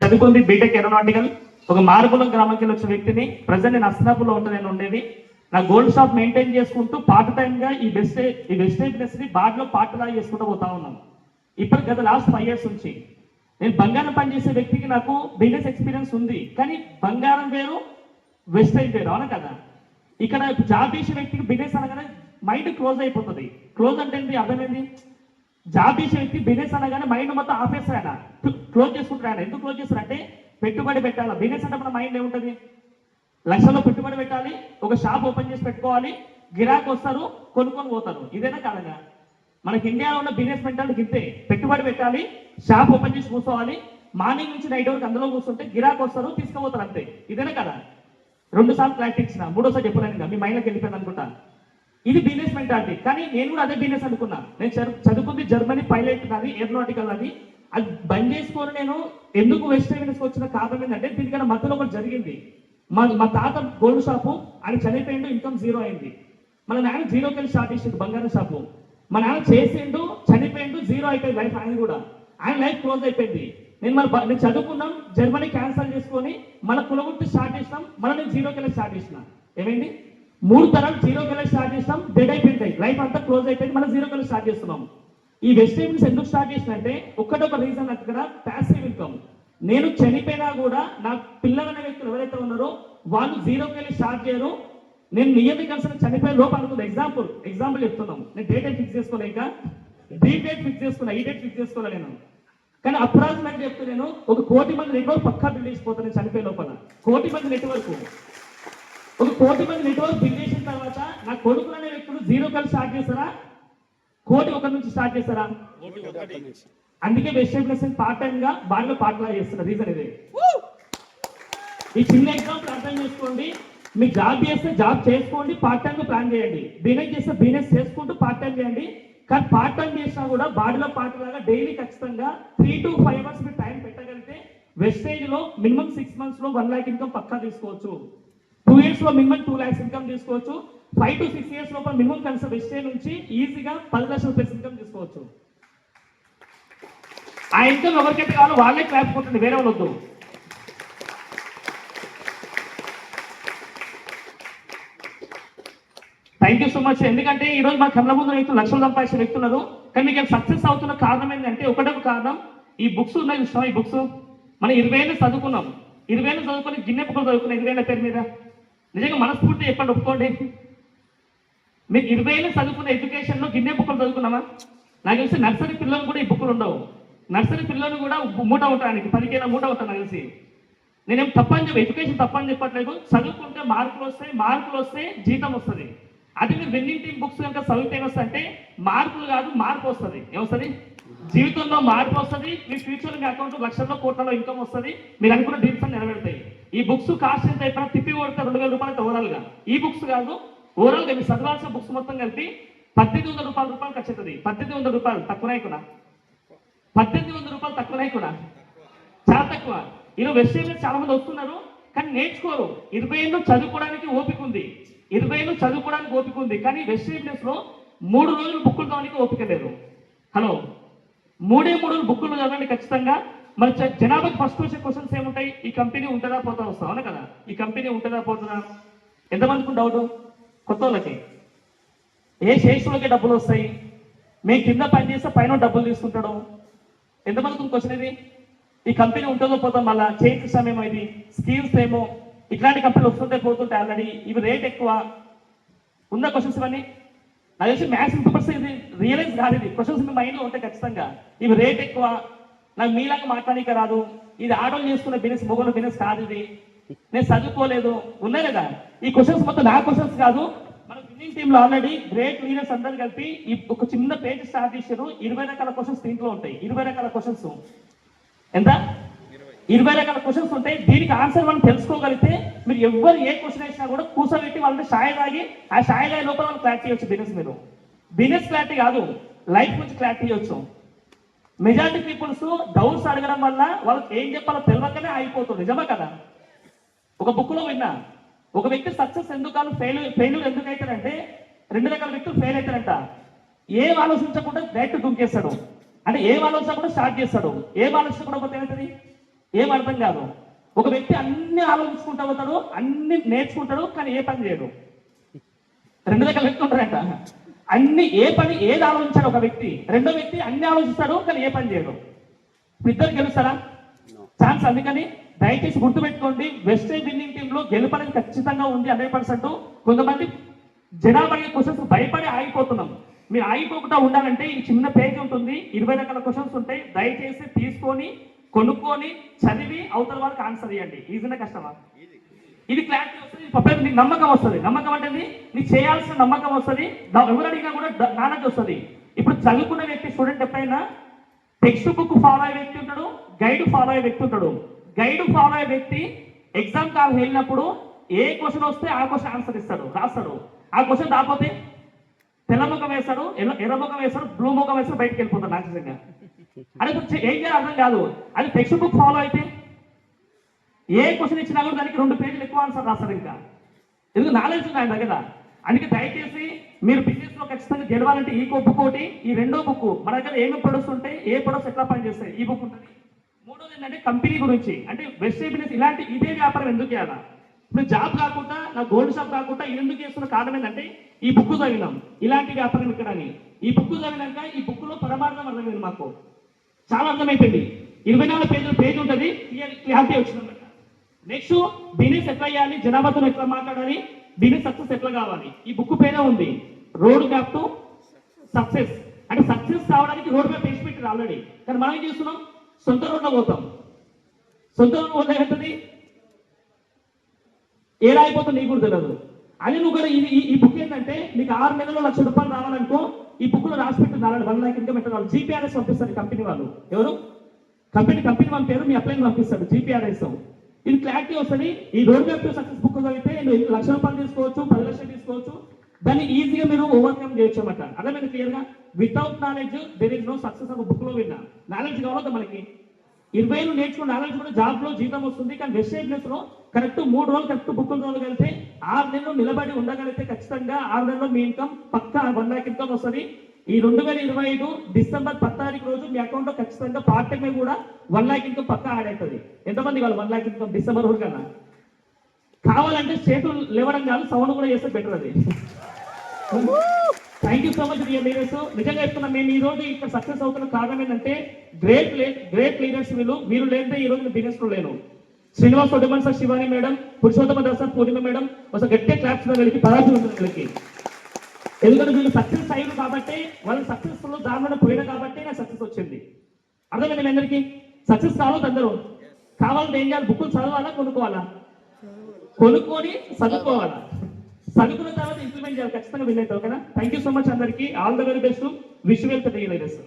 చదువుకుంది BTech aeronautical. ఒక మారుమూల గ్రామంకి వెళ్ళి వచ్చిన వ్యక్తిని. ప్రజెంట్ నేను అస్నాపులో ఉంటుంది, నేను ఉండేది. నా గోల్డ్ షాప్ మెయింటైన్ చేసుకుంటూ పార్ట్ టైమ్ గా ఈ వెజిటేబుల్స్ ని బార్లో పార్ట్ లాగా చేసుకుంటూ పోతా ఉన్నాను. ఇప్పుడు గత లాస్ట్ 5 years నుంచి నేను బంగారం పనిచేసే వ్యక్తికి నాకు బిజినెస్ ఎక్స్పీరియన్స్ ఉంది, కానీ బంగారం వేరు వెజిటేజ్ వేరు, అవునా కదా. ఇక్కడ జాబ్ చేసే వ్యక్తికి బిజినెస్ అనగానే మైండ్ క్లోజ్ అయిపోతుంది. క్లోజ్ అంటే ఏంటి, అర్థమైంది. జాబ్ చేసే వ్యక్తి బిజినెస్ అనగానే మైండ్ మొత్తం ఆపేస్తాడు, ఆయన క్లోజ్ చేసుకుంటాడు. ఆయన ఎందుకు క్లోజ్ చేస్తారంటే పెట్టుబడి పెట్టాలి. బిజినెస్ అంటే మన మైండ్ ఏముంటుంది, లక్షల్లో పెట్టుబడి పెట్టాలి, ఒక షాప్ ఓపెన్ చేసి పెట్టుకోవాలి, గిరాకీ వస్తారు, కొనుక్కొని పోతారు. ఇదేనా కాదగా మనకి ఇండియాలో ఉన్న బిజినెస్ మెంటాలిటీ ఇంతే. పెట్టుబడి పెట్టాలి, షాప్ ఓపెన్ చేసి కూర్చోవాలి, మార్నింగ్ నుంచి నైట్ వరకు అందులో కూర్చుంటే గిరాకీ వస్తారు, తీసుకుపోతారు, అంతే. ఇదేనా కదా. 2 సార్లు క్లారిటీ ఇచ్చిన, 3వసారి చెప్పలేను, మీ మైండ్లోకి వెళ్ళిపోయింది అనుకుంటా. ఇది బిజినెస్ మెంటాలిటీ. కానీ నేను కూడా అదే బిజినెస్ అనుకున్నా. నేను చదువుకుంది జర్మనీ పైలట్, అది ఏరోనాటికల్, అది బంద్ చేసుకొని నేను ఎందుకు వెస్ట్ బిజినెస్ వచ్చిన కారణం ఏంటంటే దీనికన్నా మధ్యలో ఒకటి జరిగింది. మా తాత గోల్డ్ షాపు, ఆయన చనిపోయిండు, ఇన్కమ్ 0 అయింది. మన నాన్న 0కి వెళ్ళి స్టార్ట్ చేసిండు బంగారం షాపు. మా నాన్న చేసిండు, చనిపోయిండు, 0 అయిపోయింది లైఫ్. ఆయన కూడా ఆయన లైఫ్ క్లోజ్ అయిపోయింది. నేను చదువుకున్నాం, జర్మనీ క్యాన్సల్ చేసుకొని మన కులవృత్తి స్టార్ట్ చేసినాం. నేను 0కి వెళ్ళి స్టార్ట్ చేసిన. ఏమైంది, 3 తరాలు 0కి వెళ్ళి స్టార్ట్ చేసినాం, డెడ్ అయిపోయింది, లైఫ్ అంతా క్లోజ్ అయిపోయింది. 0కి వెళ్ళి స్టార్ట్ చేస్తున్నాం. ఈ వెజిటేబుల్స్ ఎందుకు స్టార్ట్ చేసినంటే ఒక్కటొక రీజన్, అక్కడ ప్యాసివ్ ఇన్కమ్. నేను చనిపోయినా కూడా నా పిల్లలనే వ్యక్తులు ఎవరైతే ఉన్నారో వాళ్ళు 0కి వెళ్ళి స్టార్ట్ చేయరు. నేను నియమిత కలిసి చనిపోయే లోపు అనుకుంది. ఎగ్జాంపుల్ చెప్తున్నాం. నేను డేట్ ఫిక్స్ చేసుకోలేక డేట్ ఫిక్స్ చేసుకున్నా, ఈ డేట్ ఫిక్స్ చేసుకోలే నేను. కానీ అప్రాక్సిమేట్ చెప్తే నేను 1 కోటి మంది నెట్వర్క్ పక్కా బిల్డ్ చేసిపోతాను నేను చనిపోయే లోపల. 1 కోటి మంది నెట్వర్క్, 1 కోటి మంది నెట్వర్క్ బిల్డ్ చేసిన తర్వాత నా కొడుకులు అనే వ్యక్తులు 0కి వెళ్ళి స్టార్ట్ చేస్తారా, కోటి 1 నుంచి స్టార్ట్ చేస్తారా? అందుకే వెజిటేబుల్స్ పార్ట్ టైం గా బాగా పార్ట్లా చేస్తున్నారు. రీజన్ ఇదే. ఈ చిన్న ఎగ్జాంపుల్ అర్థం చేసుకోండి. మీకు జాబ్ చేస్తే జాబ్ చేసుకోండి, పార్ట్ టైం గా ప్లాన్ చేయండి. బిజినెస్ చేస్తే బిజినెస్ చేసుకుంటూ పార్ట్ టైం చేయండి. కానీ పార్ట్ టైం చేసినా కూడా బాడీలో పార్ట్ లాగా డైలీ ఖచ్చితంగా 3 to 5 hours మీరు టైం పెట్టగలిగితే వెస్టేజ్ లో మినిమం 6 months లో 1 lakh ఇన్కమ్ పక్కా తీసుకోవచ్చు. 2 years లో మినిమం 2 lakhs ఇన్కమ్ తీసుకోవచ్చు. 5 to 6 years లోపల మినిమం కలిసి వెస్టేజ్ నుంచి ఈజీగా 10 లక్షల రూపాయలు ఇన్కమ్ తీసుకోవచ్చు. ఆ ఇన్కమ్ ఎవరికైతే కావాలో వాళ్ళే క్లాప్ కొట్టండి, వేరే వాళ్ళు వద్దు. Thank you so much. ఎందుకంటే ఈ రోజు మా కళ్ళ ముందు వ్యక్తులు లక్షలు సంపాదించిన వ్యక్తున్నారు, కానీ మీకు సక్సెస్ అవుతున్న కారణం ఏంటంటే ఒకటే కారణం, ఈ బుక్స్ ఉన్నాయి చూస్తాం. ఈ బుక్స్ మనం 20 ఏళ్ళు చదువుకున్నాం, 20 ఏళ్ళు చదువుకొని గిన్నె బుక్లు చదువుకున్నాం 20 ఏళ్ళ పేరు మీద. నిజంగా మనస్ఫూర్తి చెప్పండి, ఒప్పుకోండి. మీకు 20 ఏళ్ళు చదువుకున్న ఎడ్యుకేషన్ లో గిన్నె బుక్లు చదువుకున్నామా? నాకు తెలిసి నర్సరీ పిల్లలు కూడా ఈ బుక్లు ఉండవు. నర్సరీ పిల్లలు కూడా మూట ఉంటానికి 10 మూట ఉంటాను నాకు తెలిసి. నేనేం తప్పని చెప్పి ఎడ్యుకేషన్ తప్పని చెప్పట్లేదు. చదువుకుంటే మార్కులు వస్తే జీతం వస్తుంది. అది మీరు విన్నింగ్ టీమ్ బుక్స్ కనుక చదివితే ఏమొస్తుందంటే మార్కులు కాదు, మార్పు వస్తుంది. ఏమొస్తుంది, జీవితంలో మార్పు వస్తుంది. మీ ఫ్యూచర్ మీ అకౌంట్ లక్షల్లో కోట్లలో ఇన్కమ్ వస్తుంది. మీరు అనుకున్న డ్రీమ్స్ నెరవేరుతాయి. ఈ బుక్స్ కాస్ట్ ఎంత అయిపోయినా తిప్పి కొడితే 2000 రూపాయలు ఓవరాల్ గా. ఈ బుక్స్ కాదు, ఓవరాల్ గా మీరు చదవాల్సిన బుక్స్ మొత్తం కలిపి 1800 రూపాయలు ఖర్చు అవుతుంది. 1800 రూపాయలు తక్కువనే కూడా, 1800 రూపాయలు తక్కువనే కూడా, చాలా తక్కువ. ఈరోజు వెస్టేజ్ చాలా మంది వస్తున్నారు కానీ నేర్చుకోరు. 20 ఏళ్ళు చదువుకోవడానికి ఓపిక ఉంది, 20 ఏళ్ళు చదువుకోవడానికి ఓపిక ఉంది, కానీ వెస్టేజ్ లో 3 రోజులు బుక్కులు చదవడానికి ఓపిక లేదు. హలో, 3 రోజులు బుక్కులు చదవండి ఖచ్చితంగా. మరి జనాభాకి ఫస్ట్ వచ్చే క్వశ్చన్స్ ఏముంటాయి, ఈ కంపెనీ ఉంటుందా పోతా వస్తాం, అవునా కదా. ఈ కంపెనీ ఉంటుందా పోతుందా, ఎంతమందికి డౌట్? కొత్త వాళ్ళకి, ఏ శేషులకి డబ్బులు వస్తాయి, మేము కింద పని చేస్తే పైన డబ్బులు తీసుకుంటాడు, ఎంతమందికి క్వశ్చన్ ఇది. ఈ కంపెనీ ఉంటుందో పోతాం, మళ్ళీ చేంజ్ సిస్టమ్ ఏమో, ఇది స్కీమ్స్ ఏమో, ఇట్లాంటి కంపెనీలు వస్తుంటే పోతుంటే ఆల్రెడీ ఇవి రేట్ ఎక్కువ ఉన్న క్వశ్చన్స్ ఇవన్నీ. నాకు తెలిసి మ్యాథ్స్ ఇంప్రూవ్స్ ఇది రియలైజ్ కాదు. ఇది క్వశ్చన్స్ మీ మైండ్లో ఉంటాయి ఖచ్చితంగా. ఇవి రేట్ ఎక్కువ, నాకు మీలాగా మాట్లాడక రాదు, ఇది ఆర్డర్ చేసుకున్న బిజినెస్, మొగల బిజినెస్ కాదు, ఇది నేను చదువుకోలేదు, ఉన్నాయి కదా. ఈ క్వశ్చన్స్ మొత్తం నా క్వశ్చన్స్ కాదు. మన విన్నింగ్ టీంలో ఆల్రెడీ గ్రేట్ లీడర్స్ అందరు కలిపి ఒక చిన్న పేజ్ స్టార్ట్ చేశారు. 20 రకాల క్వశ్చన్స్ దీంట్లో ఉంటాయి. 20 రకాల క్వశ్చన్స్, ఎంత 20 రకాల క్వశ్చన్స్ ఉంటాయి. దీనికి ఆన్సర్ మనం తెలుసుకోగలిగితే మీరు ఎవరు ఏ క్వశ్చన్ వేసినా కూడా కూర్చోబెట్టి వాళ్ళని షాయి తాగి ఆ షాయి తాగి లోపల వాళ్ళు క్లారిటీ ఇవ్వచ్చు. మీరు బిజినెస్ క్లారిటీ కాదు, లైఫ్ గురించి క్లారిటీ ఇవ్వచ్చు. మెజారిటీ పీపుల్స్ డౌట్స్ అడగడం వల్ల వాళ్ళకి ఏం చెప్పాలో తెలియకనే ఆగిపోతుంది. నిజమా కదా. ఒక బుక్ లో విన్నా, ఒక వ్యక్తి సక్సెస్ ఎందుకు ఫెయిల్యూర్ ఎందుకు అవుతారంటే 2 రకాల వ్యక్తులు ఫెయిల్ అవుతారంట. ఏం ఆలోచించకుండా డైరెక్ట్ దుంకేస్తాడు, అంటే ఏం ఆలోచించకుండా స్టార్ట్ చేస్తాడు. ఏం ఆలోచించకుండా పోతే ఏమవుతుంది, ఏం అర్థం కాదు. ఒక వ్యక్తి అన్ని ఆలోచించుకుంటూ పోతాడు, అన్ని నేర్చుకుంటాడు, కానీ ఏ పని చేయడు. రెండు దగ్గర పెట్టుకుంటారంట. అన్ని ఏది ఆలోచించాడు ఒక వ్యక్తి, రెండో వ్యక్తి అన్ని ఆలోచిస్తాడు కానీ ఏ పని చేయడు. ఇద్దరు గెలుస్తారా? ఛాన్స్. అందుకని దయచేసి గుర్తుపెట్టుకోండి, వెస్టేజ్ విన్నింగ్ టీంలో గెలుపనేది ఖచ్చితంగా ఉంది 100%. కొంతమంది జనాభా క్వశ్చన్స్ భయపడి ఆగిపోతున్నాం. మీరు ఆగిపోకుండా ఉండాలంటే ఈ చిన్న పేజ్ ఉంటుంది, 20 రకాల క్వశ్చన్స్ ఉంటాయి. దయచేసి తీసుకొని కొనుక్కొని చదివి అవతల వాళ్ళకి ఆన్సర్ ఇవ్వండి. ఈజీనా కష్టమా? ఇది క్లారిటీ వస్తుంది, పబ్లిక్ నీకు నమ్మకం వస్తుంది. నమ్మకం అంటే నీకు చేయాల్సిన నమ్మకం వస్తుంది, ఎవరు అడిగినా కూడా నాలెడ్జ్ వస్తుంది. ఇప్పుడు చదువుకున్న వ్యక్తి స్టూడెంట్ ఎప్పుడైనా టెక్స్ట్ బుక్ ఫాలో అయ్యే వ్యక్తి ఉంటాడు, గైడ్ ఫాలో అయ్యే వ్యక్తి ఉంటాడు. గైడ్ ఫాలో అయ్యే వ్యక్తి ఎగ్జామ్ కాల్ వెళ్ళినప్పుడు ఏ క్వశ్చన్ వస్తే ఆ క్వశ్చన్ ఆన్సర్ ఇస్తాడు, రాస్తాడు. ఆ క్వశ్చన్ రాకపోతే తెల్ల ముఖం వేస్తాడు, ఎర్ర ముఖం వేస్తాడు, బ్లూ ముఖం వేస్తాడు, బయటకు వెళ్ళిపోతాడు నాశనంగా. అది ఏం చేయాలి అర్థం కాదు. అది టెక్స్ట్ బుక్ ఫాలో అయితే ఏ క్వశ్చన్ ఇచ్చినా కూడా దానికి 2 పేజీలు ఎక్కువ ఆన్సర్ రాస్తారు. ఇంకా ఎందుకు నాలెడ్జ్ ఉంది ఆయన దగ్గర. అందుకే దయచేసి మీరు బిజినెస్ లో ఖచ్చితంగా గెలవాలంటే ఈ బుక్ ఒకటి, ఈ రెండో బుక్ మన దగ్గర ఏమేమి ప్రొడక్ట్స్ ఉంటాయి, ఏ ప్రొడక్ట్స్ ఎట్లా పనిచేస్తాయి, ఈ బుక్ ఉంటుంది. మూడోది ఏంటంటే కంపెనీ గురించి, అంటే వెస్టేజ్ బిజినెస్ ఇలాంటి ఇదే వ్యాపారం ఎందుకు చేయాలా, ఇప్పుడు జాబ్ కాకుండా నా గోల్డ్ షాప్ కాకుండా ఇది ఎందుకు చేస్తున్న కారణం ఏంటంటే ఈ బుక్ చదివినాం, ఇలాంటి వ్యాపారం ఇక్కడ అని. ఈ బుక్ చదివినాక ఈ బుక్ లో పరమార్థం అర్థమైంది, మాకు చాలా అర్థమైపోయింది. 24 పేజీల పేజ్ ఉంటుంది, క్లారిటీ వచ్చిందన్నమాట. నెక్స్ట్ బిజినెస్ ఎట్లా చేయాలి, జనాభాతో ఎట్లా మాట్లాడాలి, బిజినెస్ సక్సెస్ ఎట్లా కావాలి. ఈ బుక్ పేరే ఉంది, రోడ్ మ్యాప్ టు సక్సెస్. అంటే సక్సెస్ కావడానికి రోడ్ మ్యాప్ వేసి పెట్టారు ఆల్రెడీ. కానీ మనం ఏం చేస్తున్నాం, సొంత రోడ్లో పోతాం. సొంత రోడ్డు పోతే ఏమవుతుంది, ఏడా అయిపోతుంది నీకు కూడా తెలియదు. అని నువ్వు కూడా ఈ బుక్ ఏంటంటే నీకు 6 నెలల్లో 1 లక్ష రూపాయలు రావాలనుకో, ఈ బుక్ లో రాసి పెట్టి 1 లాక్ ఇన్కమ్ పెట్టాలి. జీపీఆర్ఎస్ పంపిస్తారు కంపెనీ వాళ్ళు. ఎవరు కంపెనీ వాళ్ళ పేరు మీ అప్లైన్ పంపిస్తారు, జీపీఆర్ఎస్. ఇది క్లారిటీ వస్తుంది. ఈ road map to success book చదివితే నువ్వు 1 లక్ష రూపాయలు తీసుకోవచ్చు, 10 లక్షలు తీసుకోవచ్చు. దాన్ని ఈజీగా మీరు ఓవర్కమ్ చేయొచ్చు అన్నమాట. అదే మీరు క్లియర్ గా without knowledge there is no success ఒక బుక్ లో విన్నా. నాలెడ్జ్ కావాలి మనకి. 20 నేర్చుకున్న నాలెడ్జ్ కూడా జాబ్ లో జీతం వస్తుంది. కానీ వెస్టేజ్ బిజినెస్ లో కరెక్ట్ 3 రోజులు కరెక్ట్ బుక్కులు చదవగలిగితే 6 నెలలు నిలబడి ఉండగలిగితే ఖచ్చితంగా 6 నెలల్లో మీ ఇన్కమ్ పక్కా 1 లాక్ ఇన్కమ్ వస్తుంది. ఈ 2025 డిసెంబర్ 10 తారీఖు రోజు మీ అకౌంట్ లో ఖచ్చితంగా పార్ట్ టైం కూడా 1 లాక్ ఇన్కమ్ పక్కా యాడ్ అవుతుంది. ఎంతమంది వాళ్ళు 1 లాక్ ఇన్కమ్ డిసెంబర్ రోజు కన్నా? కావాలంటే చేతులు లేవడం కాదు, సౌండ్ కూడా చేస్తే బెటర్ అది. Thank you so much dear leaders. నిజంగా చెప్తున్నా, మేము ఈ రోజు ఇక్కడ సక్సెస్ అవుతున్న కారణం ఏంటంటే గ్రేట్ లీడర్స్ మీరు లేదంటే ఈ రోజు బిజినెస్ లో లేను. Srinivas Odiman sir, Shivani madam, Purushottama Das sir, Purnima madam, ఒక గట్టిగా క్లాప్స్ వెళ్ళి పదార్థం ఉంటుంది వీళ్ళకి. ఎందుకంటే వీళ్ళు సక్సెస్ అయ్యారు కాబట్టి, వాళ్ళు సక్సెస్ఫుల్ దారిలో పోయినా కాబట్టి నాకు సక్సెస్ వచ్చింది. అర్థమైంది మీ అందరికీ? సక్సెస్ కావాలి అందరూ. కావాలంటే ఏం చేయాలి, బుక్కులు చదవాలా, కొనుక్కోవాలా? కొనుక్కొని చదువుకోవాలా, చదువుకున్న తర్వాత ఇంప్లిమెంట్ చేయాలి. ఖచ్చితంగా విన్ అవుతావు. ఓకేనా? థ్యాంక్ యూ సో మచ్ అందరికీ. All the very best. Wish well to leaders.